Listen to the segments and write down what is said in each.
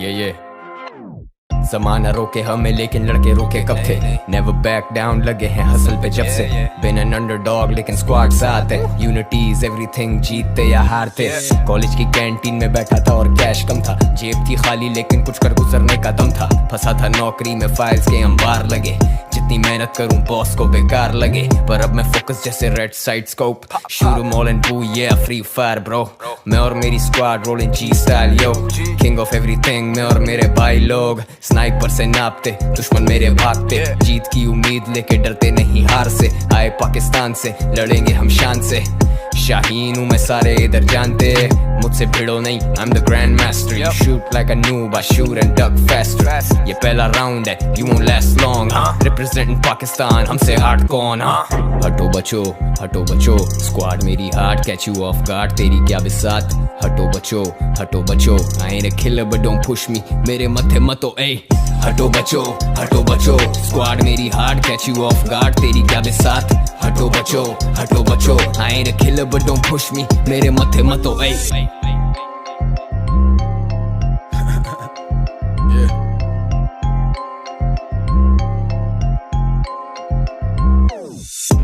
ये ज़माना रोके हमें लेकिन लड़के रोके कब थे। नेवर बैक डाउन लगे हैं हसल पे जब से। बिन एन अंडरडॉग लेकिन स्क्वाड साथ है। यूनिटी इज एवरीथिंग, जीतते या हारते। कॉलेज की कैंटीन में बैठा था और कैश कम था। जेब थी खाली लेकिन कुछ कर गुजरने का दम था। फंसा था नौकरी में फाइल्स के अंबार लगे। जितनी मेहनत करूं बॉस को बेकार लगे। पर अब मैं फोकस जैसे रेड साइड स्कोप। शुरू मॉल एंड बू ये फ्री फायर ब्रो। मैं और मेरी squad rolling G style yo. King of everything मैं और मेरे भाई लोग। स्नाइपर से नापते दुश्मन मेरे भागते। जीत की उम्मीद लेके डरते नहीं हार से। आए पाकिस्तान से लड़ेंगे हम शान से। शाहीन हूँ मैं सारे इधर जानते। मुझसे भिड़ो नहीं I'm the grand master. You shoot like a noob, I shoot and duck faster. ये पहला राउंड है, you won't last long. Representing Pakistan, हमसे हार्ड कौन? हटो बचो, स्क्वाड मेरी hard, catch you off guard, तेरी क्या बिसात? हटो बचो, I ain't a killer but don't push me, मेरे मथे मतो ऐ। हटो बचो, स्क्वाड मेरी hard, catch you off guard, तेरी क्या बिसात? हटो बचो, I ain't a killer but don't push me, मेरे मथे मतो ऐ।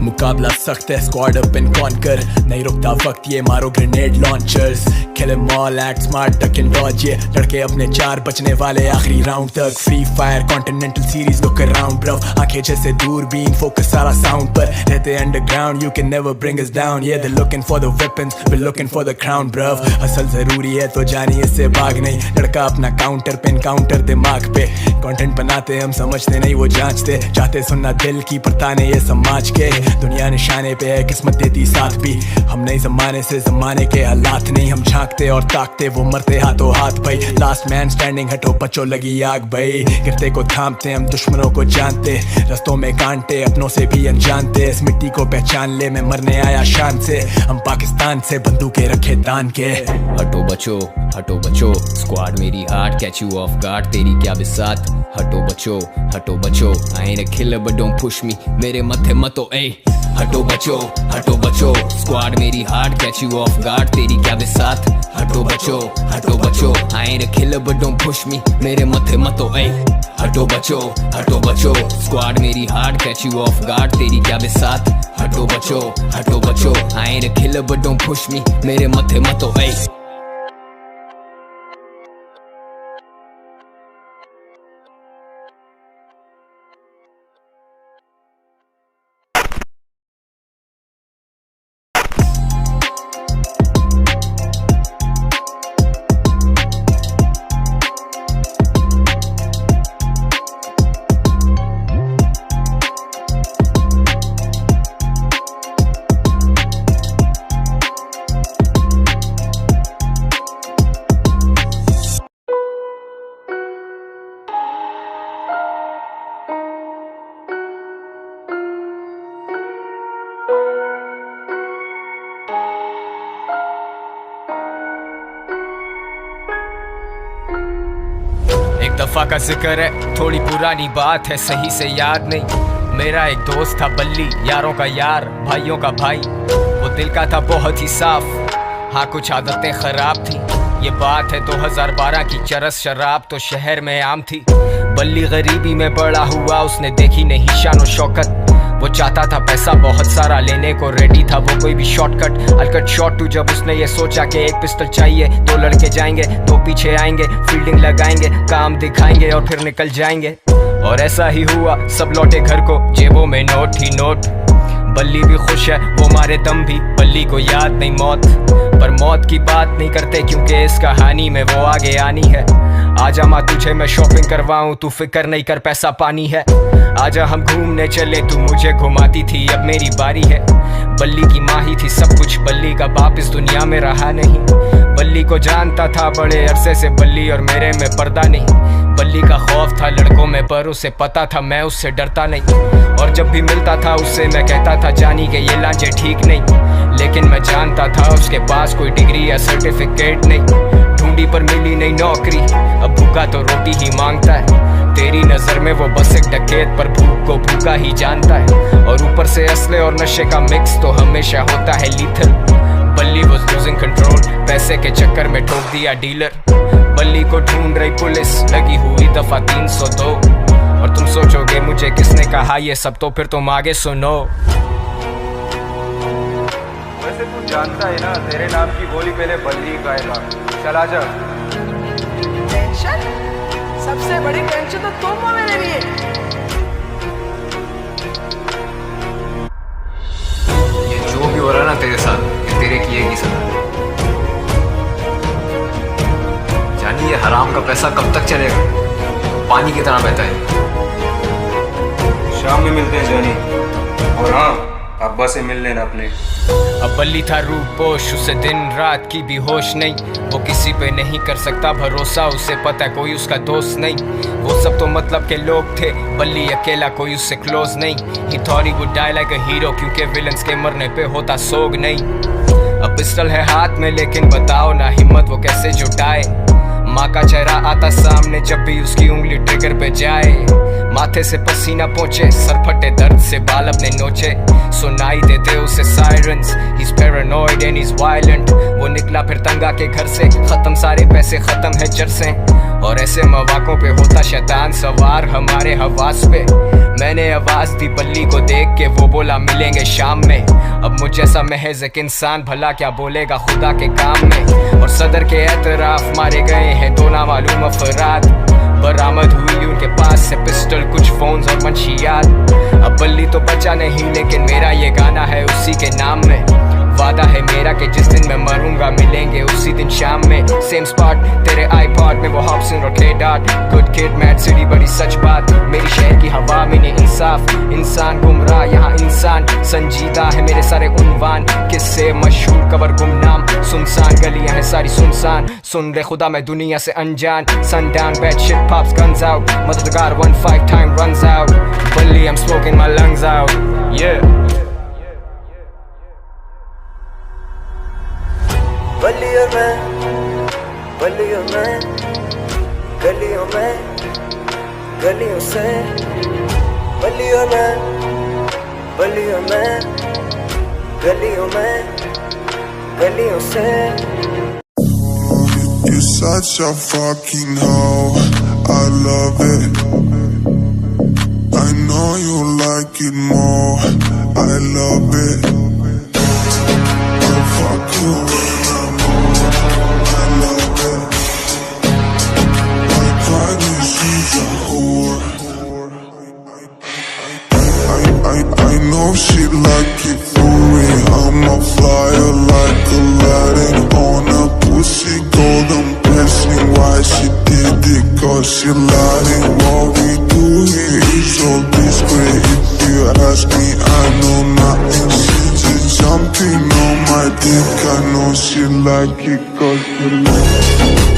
मुकाबला सख्त है, स्क्वाड अप एंड कॉन्कर। नहीं रुकता वक्त, ये मारो grenade launchers. Kill am all, act smart, duck and Dodge. ये लड़के अपने चार बचने वाले आखिरी राउंड तक। Free fire continental series look around bro. आंखें जैसे दूरबीन, फोकस सारा साउंड पर। रहते underground, you can never bring us down. ये they looking for the weapons, we looking for the crown bro. असल जरूरी है तो जानिए इससे भाग नहीं। लड़का अपना काउंटर पे एनकाउंटर दिमाग पे। कंटेंट बनाते हम समझते नहीं वो जांचते। चाहते सुनना दिल की पर ताने ये समाज के। दुनिया निशाने पे है, किस्मत देती साथ भी। हम नहीं जमाने से, जमाने के हालात नहीं। हम झांकते और ताकते, वो मरते हाथों हाथ भाई। लास्ट मैन स्टैंडिंग, हटो बचो लगी आग भाई। गिरते को थामते, हम दुश्मनों को जानते। रस्तों में कांटे, अपनों से भी अनजानते। इस मिट्टी को पहचान ले, मैं मरने आया शान से। हम पाकिस्तान से बंदूकें रखे तान के। हटो बचो, स्क्वाड मेरी hard, catch you of guard, तेरी क्या बिसात? हटो बचो, I ain't a killer but don't push me, मेरे मथे मतो ऐ। हटो बचो, स्क्वाड मेरी hard, catch you of guard, तेरी क्या बिसात? हटो बचो, I ain't a killer but don't push me, मेरे मथे मतो ऐ। हटो बचो, स्क्वाड मेरी hard, catch you of guard, तेरी क्या बिसात? हटो बचो, I ain't a killer but don't push me, मेरे मथे मतो ऐ। दफा का जिक्र है, थोड़ी पुरानी बात है, सही से याद नहीं। मेरा एक दोस्त था बल्ली, यारों का यार, भाइयों का भाई। वो दिल का था बहुत ही साफ, हाँ कुछ आदतें खराब थी। ये बात है 2012 की, चरस शराब तो शहर में आम थी। बल्ली गरीबी में बड़ा हुआ, उसने देखी नहीं शान और शौकत। वो चाहता था पैसा बहुत सारा, लेने को रेडी था वो कोई भी shortcut. I'll cut short to जब उसने ये सोचा कि एक पिस्टल चाहिए, 2 लड़के जाएंगे, 2 पीछे आएंगे, फील्डिंग लगाएंगे, काम दिखाएंगे और फिर निकल जाएंगे। और ऐसा ही हुआ, सब लौटे घर को, जेबों में नोट ही नोट। बल्ली भी खुश है, वो मारे दम भी, बल्ली को याद नहीं मौत। पर मौत की बात नहीं करते क्योंकि इस कहानी में वो आगे आनी है। आजा माँ तुझे मैं शॉपिंग करवाऊं, तू फिक्र नहीं कर पैसा पानी है। आजा हम घूमने चले, तू मुझे घुमाती थी, अब मेरी बारी है। बल्ली की माँ ही थी सब कुछ, बल्ली का बाप इस दुनिया में रहा नहीं। बल्ली को जानता था बड़े अरसे से, बल्ली और मेरे में पर्दा नहीं। बल्ली का खौफ था लड़कों में, पर उसे पता था मैं उससे डरता नहीं। और जब भी मिलता था उससे मैं कहता था जानी के ये लांचे ठीक नहीं। लेकिन मैं जानता था उसके पास कोई डिग्री या सर्टिफिकेट नहीं। ढूंढी पर मिली नहीं नौकरी, अब भूखा तो रोटी ही मांगता है। तेरी नजर में वो बस एक डकैत, पर भूख को भूखा ही जानता है। और ऊपर से असले और नशे का मिक्स तो हमेशा होता है लीथल। बल्ली was losing control, पैसे के चक्कर में ठोक दिया डीलर। बल्ली को ढूंढ रही पुलिस, लगी हुई दफा 302। और तुम सोचोगे मुझे किसने कहा ये सब, तो फिर तुम आगे सुनो। वैसे तू जानता है ना, तेरे नाम की बोली पहले बल्ली गाएगा। चला जा। टेंशन? सबसे बड़ी टेंशन तो तुम हो मेरे लिए। ये जो भी हो रहा ना तेरे साथ, ये तेरे किए की सजा। जानी ये हराम का पैसा कब तक चलेगा, पानी की तरह बहता है। शाम में मिलते हैं जानी, और हाँ अब्बा से मिल लेना अपने। अब बल्ली था रूपोश, उसे दिन रात की भी होश नहीं। वो किसी पे नहीं कर सकता भरोसा, उसे पता है कोई उसका दोस्त नहीं। वो सब तो मतलब के लोग थे, बल्ली अकेला कोई उससे क्लोज नहीं। He thought he would die like a hero, क्योंकि विलन्स के मरने पे होता सोग नहीं। अब पिस्टल है हाथ में, लेकिन बताओ ना हिम्मत वो कैसे जुटाए। माँ का चेहरा आता सामने जब भी उसकी उंगली ट्रिगर पे जाए। माथे से पसीना पहुंचे, सर फटे दर्द से बाल अपने नोचे। सुनाई देते उसे sirens, he's paranoid and he's violent। वो निकला फिर तंगा के घर से, खत्म सारे पैसे, खत्म है चरसें। और ऐसे मौक़ों पे होता शैतान सवार हमारे हवास पे। मैंने आवाज दी बल्ली को देख के, वो बोला मिलेंगे शाम में। अब मुझ जैसा महज एक इंसान भला क्या बोलेगा खुदा के काम में। और सदर के एतराफ मारे गए हैं 2 नामालूम अफराद। बरामद हुई उनके पास से पिस्टल, कुछ फोन्स और मंशियात। अब बल्ली तो बचा नहीं, लेकिन मेरा ये गाना है उसी के नाम में। वादा है मेरा कि जिस दिन मैं मरूंगा मिलेंगे उसी दिन शाम में। सेम स्पॉट तेरे आईपॉड में, वो हॉब्सन और के dot. Good kid mad city बड़ी सच बात, मेरी शहर की हवा में नहीं इंसाफ। इंसान गुमराह यहाँ इंसान संजीदा है, मेरे सारे उन्वान किससे मशहूर कबर गुमनाम। सुनसान गलियां हैं सारी सुनसान, सुन ले खुदा मैं दुनिया से अनजान। Sundown bad shit pops guns out, मददगार 1-5 time runs out। Bully I'm smoking my lungs out, yeah। बल्ली और मैं, बल्ली और मैं, गलियों में, गलियों से। बल्ली और मैं, बल्ली और मैं, गलियों में, गलियों से। You're such a fucking hoe, I love it. I know you like it more, I love it. I'll fuck you when I'm home, I love it. My pride is she's a whore. I know she like it for me. I'm a flyer like Aladdin on a pussy golden blessing. Why she did it? Cause she lied. What we do here is so discreet. If you ask me, I know nothing. She just jumping on my dick. I know she like it cause she like it.